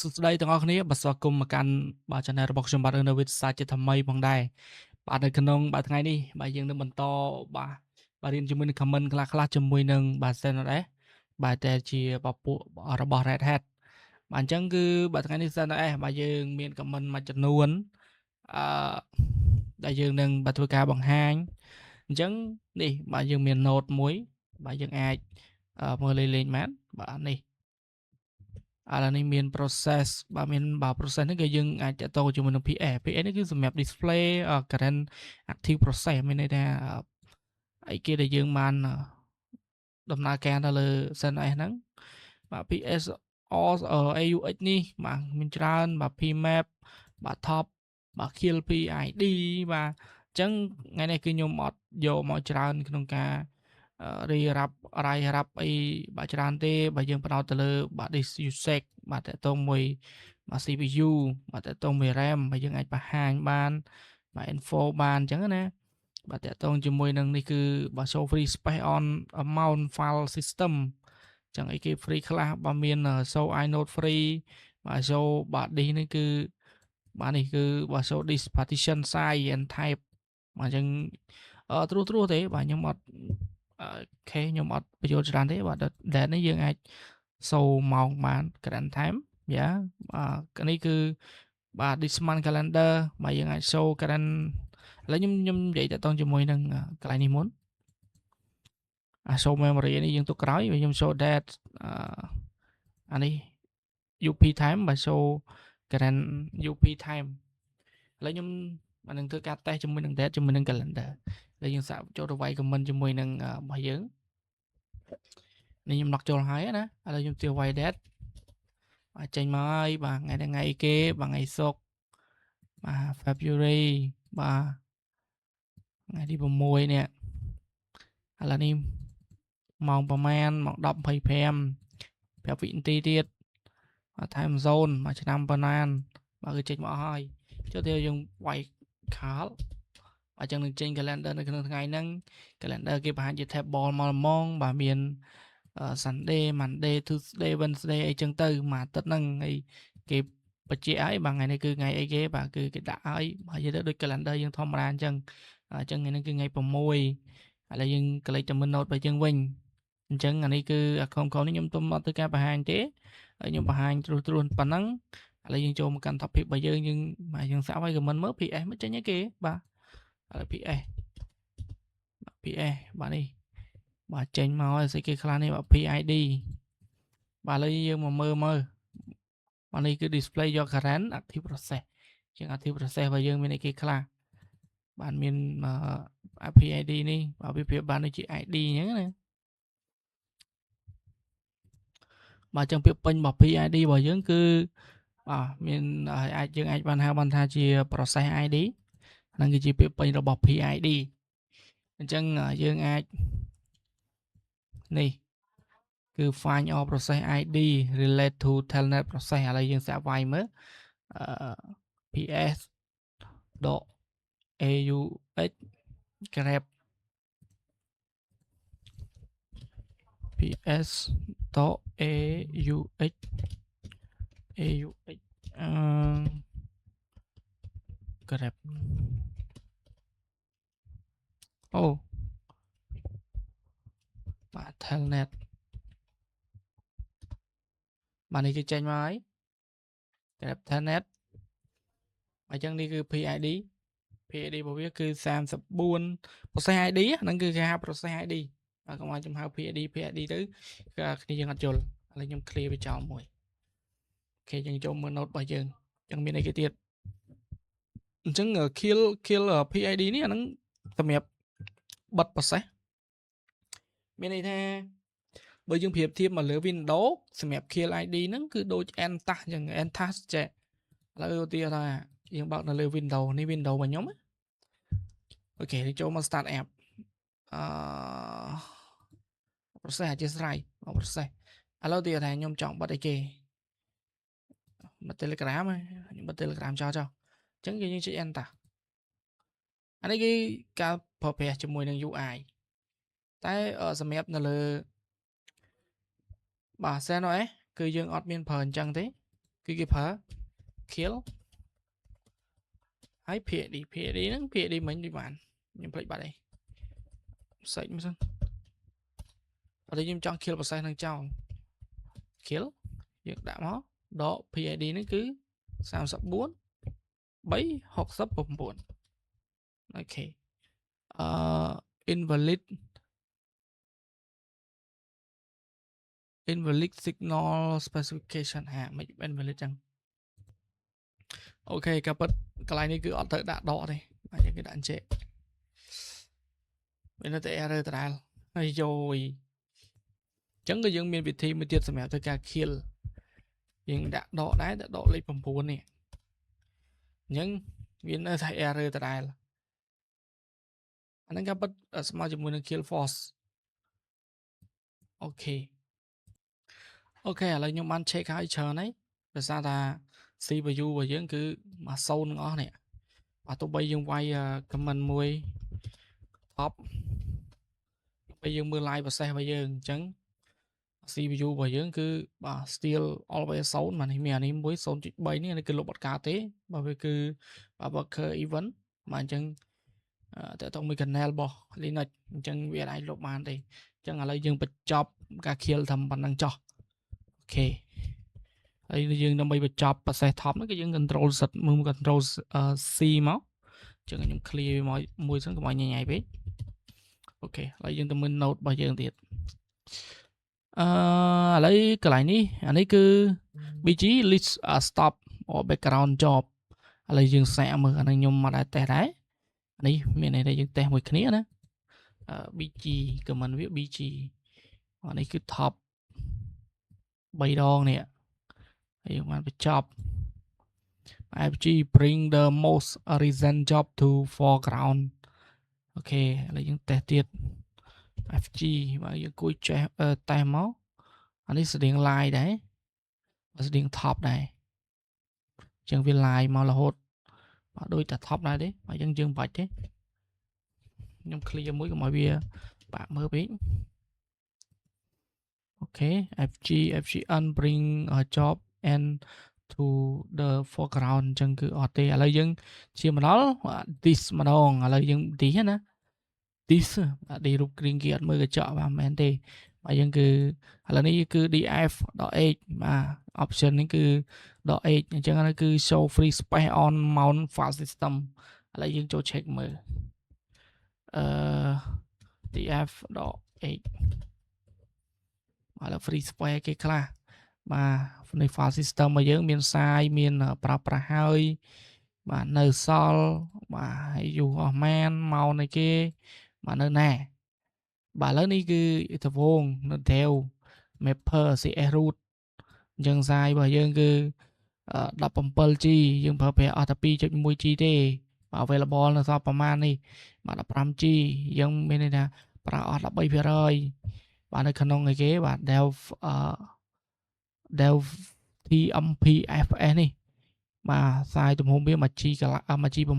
សួស្តីទាំងអស់គ្នាបាទស្វាគមន៍មកកាន់បាទ Channel របស់ខ្ញុំបាទនៅវិទ្យាសាស្ត្រជាថ្មីផងដែរបាទនៅក្នុងបាទថ្ងៃនេះបាទយើងនឹងបន្តបាទរៀនជាមួយនឹង comment ខ្លះៗជាមួយនឹងបាទ CNS បាទដែលជាពពួករបស់ Red Hat បាទអញ្ចឹងគឺបាទថ្ងៃនេះ CNS បាទយើងមាន comment មួយចំនួនអឺដែលយើងនឹងបាទធ្វើការបង្ហាញអញ្ចឹងនេះបាទយើងមាន note មួយបាទយើងអាចមើលលេងបានបាទនេះ ឥឡូវនេះមាន process បាទមានបាទ process ហ្នឹងគឺយើងអាចតាក់ទងជាមួយនឹង PS នេះគឺសម្រាប់ display current active process មានន័យថាអីគេដែលយើងបានដំណើរការនៅលើ CNS ហ្នឹងបាទ PS or AUX នេះបាទមានច្រើនបាទ PMap បាទ top បាទ kill PID បាទអញ្ចឹងថ្ងៃនេះគឺខ្ញុំអត់យកមកច្រើនក្នុងការរាយរាប់អីបាទច្រើនទេបាទយើងផ្ដោតទៅលើបាទ disk usage បាទតកតងមួយបាទ CPU បាទតកតងមួយ RAM បាទយើងអាចបង្ហាញបានបាទ info បានអញ្ចឹងណាបាទតកតងជាមួយនឹងនេះគឺបាទ show free space on amount file system អញ្ចឹងអីគេ free ខ្លះបាទមាន show inode free បាទ show បាទ disk នេះគឺបាទនេះគឺបាទ show disk partition size and type បាទអញ្ចឹងត្រួសទេបាទខ្ញុំអត់ខ្ញុំអត់បញ្ចូលច្រើនទេបាទ that នេះយើងអាចសូរម៉ោងបាន current time យ៉ាបាទនេះគឺបាទ this month calendar បាទយើងអាច show current ឥឡូវខ្ញុំនិយាយតាក់ទងជាមួយនឹងកន្លែងនេះមុនshow memory នេះយើងទុកក្រោយខ្ញុំ show date អានេះ UP time បាទ show current UP time ឥឡូវខ្ញុំបាននឹងធ្វើការ test ជាមួយនឹង date ជាមួយនឹង calendar ហើយយើងសាកចូលទៅវាយ comment ជាមួយនឹងរបស់យើងនេះខ្ញុំ lock ចូលហើយណាឥឡូវខ្ញុំទាវាយ date បាទចេញមកហើយបាទថ្ងៃគេបាទថ្ងៃសុក្របាទ February បាទថ្ងៃទី6នេះឥឡូវនេះម៉ោងប្រហែលម៉ោង 10:25 5 វិនាទីទៀតបាទ time zone មួយឆ្នាំប៉ុណ្ណាបាទគឺចេញមកអស់ហើយចុះទៅយើងវាយខាលអញ្ចឹងនឹងចេញ calendar នៅក្នុងថ្ងៃហ្នឹង calendar គេបង្ហាញជា table មកល្មងបាទមាន Sunday Monday Tuesday Wednesday អីចឹងទៅមួយអាទិត្យហ្នឹងហើយគេបញ្ជាក់ហើយបាទថ្ងៃនេះគឺថ្ងៃអីគេបាទគឺគេដាក់ហើយបាទនិយាយទៅដូច calendar យើងធម្មតាអញ្ចឹងថ្ងៃនេះគឺថ្ងៃ6ឥឡូវយើងក្លេចទៅមើល note របស់យើងវិញអញ្ចឹងអានេះគឺអាខំនេះខ្ញុំទុំអត់ធ្វើការបង្ហាញទេហើយខ្ញុំបង្ហាញត្រួសប៉ុណ្ណឹងឥឡូវយើងចូលមកកាន់ topic របស់យើងសាកវាយ comment មើល PS មិនចេញអីគេបាទឥឡូវ PS បាទនេះបាទចេញមកហើយស្អីគេខ្លះនេះបាទ PID បាទឥឡូវយើងមកមើលបាទនេះគឺ display your current active process ជាង active process របស់យើងមានអីគេខ្លះបាទមានPID នេះបាទវាប្រៀបបានដូចជា ID អញ្ចឹងណាបាទអញ្ចឹងពាក្យពេញរបស់ PID របស់យើងគឺបាទមានយើងអាចបានហៅបានថាជា process ID ហ្នឹងគឺជាពាក្យពេញរបស់ PID អញ្ចឹងយើងអាចនេះគឺ find all process ID relate to telnet process ឥឡូវយើងសាកវាយមើលps .aux grep ps .aux grep អូបាទ telnet បាទនេះគឺចេញមកហើយ grep telnet អញ្ចឹងនេះគឺ PID របស់វាគឺ34 process ID ហ្នឹងគឺគេហៅ process ID បាទកុំឲ្យចំហៅ PID ទៅគឺគ្នាយើងអត់យល់ឥឡូវខ្ញុំ clear វាចោលមួយអូខេយើងចូលមើល note របស់យើងអញ្ចឹងមានអីគេទៀតអញ្ចឹង kill PID នេះអាហ្នឹងសម្រាប់បិទ process មានន័យថាបើយើងប្រៀបធៀបមកលើ Windows សម្រាប់ kill ID ហ្នឹងគឺដូច NTAS អញ្ចឹង NTAS ចេះឥឡូវឧទាហរណ៍ថាយើងបើកនៅលើ Windows នេះ Windows របស់ខ្ញុំអូខេចូលមក start app process អធិស្ឋាន process ឥឡូវទីថាខ្ញុំចង់បិទអីគេបិទ Telegram ខ្ញុំបិទ Telegram ចោលអញ្ចឹងយើងចុច Enter អានេះគឺការប្រើប្រាស់ជាមួយនឹង UI តែសម្រាប់នៅលើបាទ CentOS គឺយើងអត់មានប្រើអញ្ចឹងទេ គឺគេប្រើ kill ហើយ PhD ហ្នឹង PhD មិញដូចបានខ្ញុំភ្លេចបាត់ហើយសេចមើលសិនអត់ខ្ញុំចង់ kill process ហ្នឹងចោល kill យើងដាក់មកដក PhD ហ្នឹងគឺ34 369អូខេinvalid signal specification មិន invalid ចឹងអូខេការពិតកន្លែងនេះគឺអត់ត្រូវដាក់ដកទេបាទយើងគេដាក់អញ្ចេះមានតែ error ដដែលហើយយយអញ្ចឹងក៏យើងមានវិធីមួយទៀតសម្រាប់ធ្វើការ kill យើងដាក់ដកដែរតែដកលេខ9នេះអញ្ចឹងវានៅតែ error ដដែលអាហ្នឹងការពិតស្មើជាមួយនឹង kill force អូខេឥឡូវខ្ញុំបាន check ហើយច្រើនហើយដោយសារថា CPU របស់យើងគឺមក0ទាំងអស់នេះបាទទោះបីយើងវាយ comment មួយ top ពេលយើងមើល live process របស់យើងអញ្ចឹង CPU របស់យើងគឺបាទ still always 0បាទនេះមានអានេះមួយ 0.3 នេះគឺលុបអត់កើតទេបាទវាគឺ worker event បាទអញ្ចឹងតើតើមួយ kernel របស់ Linux អញ្ចឹងវាអាចលុបបានទេអញ្ចឹងឥឡូវយើងបញ្ចប់ការ kill តាមប៉ុណ្ណឹងចុះអូខេហើយយើងដើម្បីបញ្ចប់ process top ហ្នឹងគឺយើង control Z មើល control C មកអញ្ចឹងខ្ញុំ clear មកមួយសិនកុំឲ្យញ៉ៃពេកអូខេឥឡូវយើងទៅមើល node របស់យើងទៀតឥឡូវកន្លែងនេះអានេះគឺ BG list stop or background job ឥឡូវយើងសាកមើលអានេះខ្ញុំមកដែរតេស្តដែរនេះមានន័យថាយើងតេស្តមួយគ្នាណាBG comment វា BG អានេះគឺ top 3ដងនេះហើយយើងបានបញ្ចប់ FG bring the most recent job to foreground អូខេឥឡូវយើងតេស្តទៀត FG បើយើងគួយចេះតេស្តមកអានេះស្តៀង line ដែរស្តៀង top ដែរអញ្ចឹងវា line មករហូតបាទដូចតែ top ដែរទេបើយើងបាច់ទេខ្ញុំ clear មួយកុំឲ្យវាបាក់មើលពេកអូខេ FGN bring a job and to the foreground អញ្ចឹងគឺអត់ទេឥឡូវយើងជាមកដល់ this ម្ដងឥឡូវយើង this ណា this នេះរូបគ្រាងគេអត់មើលកញ្ចក់បាទមែនទេបាទយើងគឺឥឡូវនេះគឺ df.h បាទ option នេះគឺ .h អញ្ចឹងហ្នឹងគឺ show free space on mount file system ឥឡូវយើងចូល check មើលdf.h ឥឡូវ free space គេខ្លះបាទใน file system របស់យើងមានសារមានប្រើប្រាស់ហើយបាទនៅសល់បាទហើយយូរអស់ម៉ានមកនៃគេបាទនៅណាបាទឥឡូវនេះគឺត្បូងនៅ Dell Maper CS root អញ្ចឹងសាយរបស់យើងគឺ17G យើងប្រើប្រាស់អត់តែ 2.1G ទេបាទ available នៅសល់ប្រមាណនេះបាទ 15G យើងមានន័យថាប្រើអស់ 13% បាទនៅក្នុងឯគេបាទ Dell TMPFS នេះបាទសាយទំហំវា 1G 1G 8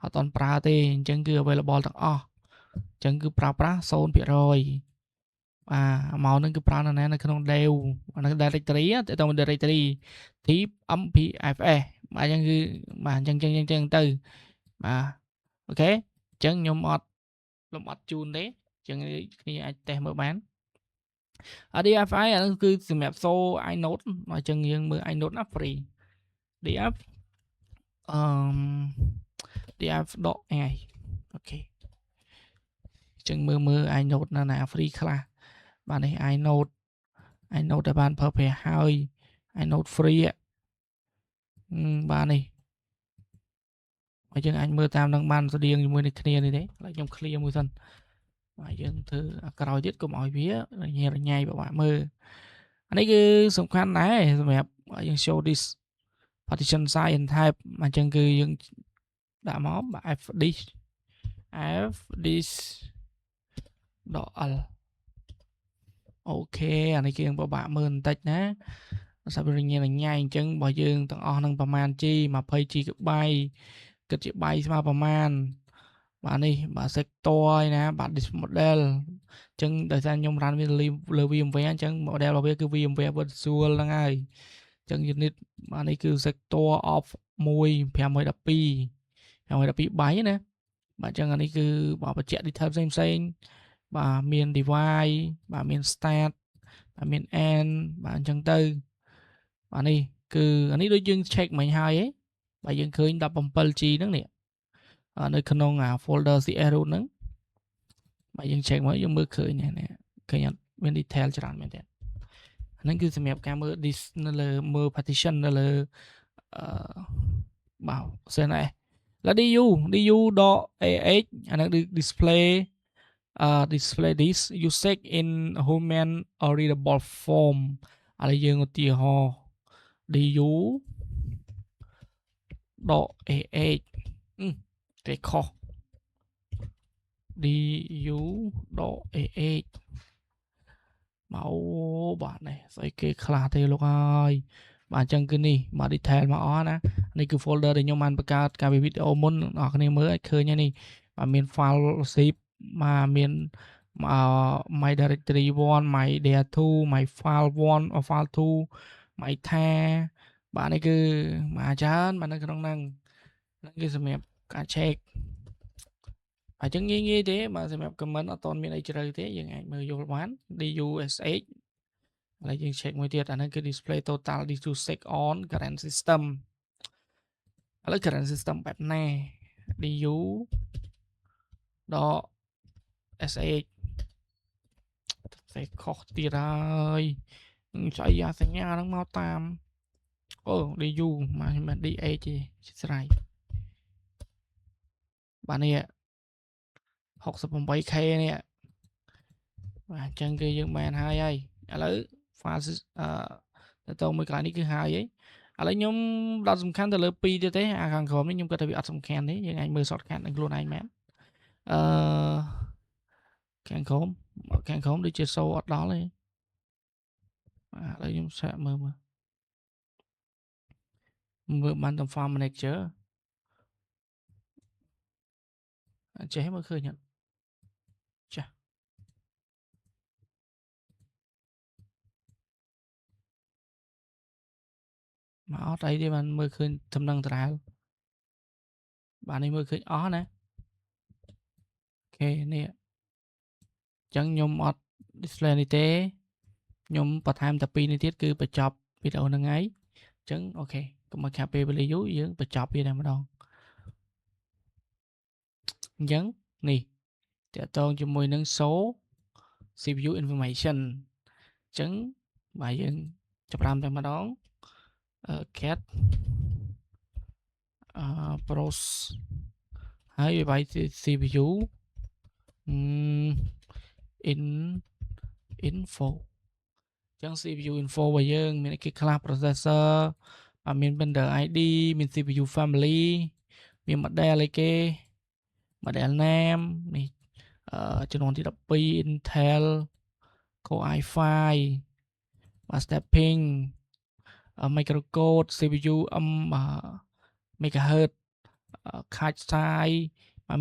អត់តន់ប្រើទេអញ្ចឹងគឺ available ទាំងអស់អញ្ចឹងគឺប្រើប្រាស់ 0% បាទមកនឹងគឺប្រើនៅណានៅក្នុង Dell នៅ directory ទៅ directory TMPFS បាទអញ្ចឹងគឺបាទអញ្ចឹងទៅបាទអូខេអញ្ចឹងខ្ញុំអត់លំអត់ជូនទេអញ្ចឹងគ្នាអាចតេស្តមើលបានDFI អានោះគឺសម្រាប់ show inode អញ្ចឹងយើងមើល inode ណា free df df.ai អូខេអញ្ចឹងមើល inode ណា free ខ្លះបាទនេះ inode ដែលបានប្រើប្រាស់ហើយ inode free បាទនេះហើយយើងអាចមើលតាមនឹងបានស្តៀងជាមួយនឹងគ្នានេះទេឥឡូវខ្ញុំ clear មួយសិនបាទយើងធ្វើក្រោយទៀតកុំឲ្យវារញ៉ៃពិបាកមើលអានេះគឺសំខាន់ដែរសម្រាប់យើង show this partition size and type អញ្ចឹងគឺយើងដាក់មកបាទ fdisk .l អូខេអានេះគឺពិបាកមើលបន្តិចណាដោយសារវារញ៉ៃអញ្ចឹងរបស់យើងទាំងអស់នឹងប្រមាណ G 20 GB គិតជាបាយស្មើប្រមាណបាទនេះបាទ sector ឯណាបាទ disk model អញ្ចឹងដោយសារខ្ញុំ run វាលើ VMware អញ្ចឹង model របស់វាគឺ VMware Virtual ហ្នឹងហើយអ ចឹង unit អានេះគឺ sector of 1 512 512 byte ណាបាទចឹងអានេះគឺបើបញ្ជាក់ detail ផ្សេងៗបាទមាន device បាទមាន start បាទមាន end បាទអញ្ចឹងទៅបាទនេះគឺអានេះដូចយើង check មិញហើយហ៎បាទយើងឃើញ 17G ហ្នឹងនេះនៅក្នុងអា folder CS root ហ្នឹងបាទយើង check មកយើងមើលឃើញនេះឃើញអត់មាន detail ច្រើនមែនទេហ្នឹងគឺសម្រាប់ការមើល នៅលើមើល partition នៅលើបាទ CNS แล้ว du.ah អាហ្នឹង display display this usage in human readable form ឥឡូវយើងឧទាហរណ៍ du.ah តែខុស du.ah មកបាទនេះស្អីគេខ្លះទេលោកអើយបាទអញ្ចឹងគឺនេះបាទ detail មកអស់ណានេះគឺ folder ដែលខ្ញុំបានបង្កើតកាលពីវីដេអូមុនអ្នកគ្នាមើលឲ្យឃើញហើយនេះបាទមាន file zip បាទមាន my directory 1 my dir 2 my file 1 or file 2 my tar បាទនេះគឺបាទច្រើនបាទនៅក្នុងហ្នឹងគឺសម្រាប់ការ check អញ្ចឹងងាយៗទេបាទសម្រាប់ comment អត់ទាន់មានអីជ្រៅទេយើងអាចមើលយល់បាន dush ឥឡូវយើង check មួយទៀតអាហ្នឹងគឺ display total d2sec on current system ឥឡូវ current system បែបណា du.sh តែខុសទៀតហើយស្អីអាសញ្ញាហ្នឹងមកតាមអូ du មកមិន dh ទេស្រ័យបាទនេះ 68k នេះបាទអញ្ចឹងគឺយើងបានហើយឥឡូវ file ទៅមួយកន្លែងនេះគឺហើយឥឡូវខ្ញុំដល់សំខាន់ទៅលើ2ទៀតទេអាខាងក្រោមនេះខ្ញុំគិតថាវាអត់សំខាន់ទេយើងអាចមើល shortcut នឹងខ្លួនឯងមែនខាងក្រោមដូចជាសូអត់ដល់ទេបាទឥឡូវខ្ញុំសាកមើលបានតាម file manager ចេះមើលឃើញអត់ចាស់មកអត់អីទេបានមើលឃើញដំណឹងតារាលបាទនេះមើលឃើញអស់ណាអូខេនេះអញ្ចឹងខ្ញុំអត់ display នេះទេខ្ញុំបន្ថែមតែ2នេះទៀតគឺបញ្ចប់វីដេអូហ្នឹងហើយអញ្ចឹងអូខេកុំឲ្យខាតពេលវេលាយូរយើងបញ្ចប់វាតែម្ដងអញ្ចឹងនេះតកតងជាមួយនឹង CPU information អញ្ចឹងបាទយើងចាប់តាមតែម្ដងcat pros ហើយវាយ CPU info អញ្ចឹង CPU info របស់យើងមានគេខ្លះ processor មាន vendor ID មាន CPU family មាន model អីគេ model name នេះចំនួនទី12 Intel Core i5 stepping microcode CPU megahertz card size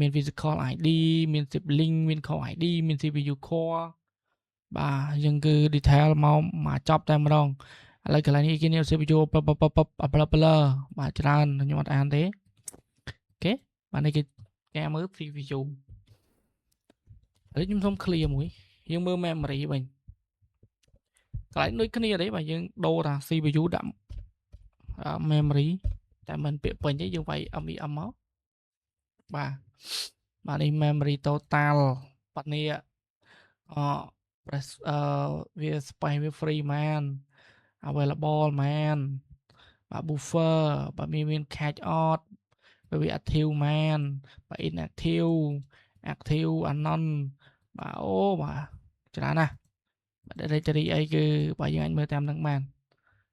មាន physical ID មាន sibling មាន core ID មាន CPU core បាទយើងគឺ detail មកចប់តែម្ដងឥឡូវកន្លែងនេះគេមាន CPU បាទច្រើនខ្ញុំអត់អានទេអូខេបាទនេះគេការមើល preview ឥឡូវខ្ញុំសុំ clear មួយយើងមើល memory វិញកន្លែងដូចគ្នាទេបាទយើងដូរថា CPU ដាក់ memory តែមិនពាក្យពេញទេយើងវាយ MEM មកបាទនេះ memory total បាត់នេះវា space វា free មែន available មែនបាទ buffer បាទមាន cache out វា active មែនបាទ inactive active anon បាទអូបាទច្រើនណាស់បាទ directory អីគឺបាទយើងអាចមើលតាមនឹងបាន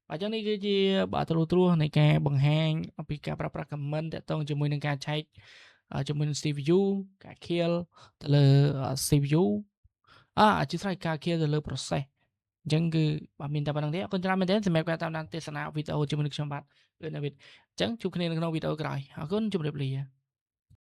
បាទអញ្ចឹងនេះគឺជាបាទត្រួសនៃការបង្ហាញអំពីការប្រើប្រាស់ comment តាក់ទងជាមួយនឹងការឆែកជាមួយនឹង CPU ការ kill ទៅលើ CPU ជាស្រ័យការ kill ទៅលើ process អញ្ចឹងគឺបាទមានតែប៉ុណ្្នឹងទេអរគុណច្រើនមែនទែនសម្រាប់ការតាមដានទស្សនាវីដេអូជាមួយនឹងខ្ញុំបាទអញ្ចឹងជួបគ្នានៅក្នុងវីដេអូក្រោយអរគុណជម្រាបលា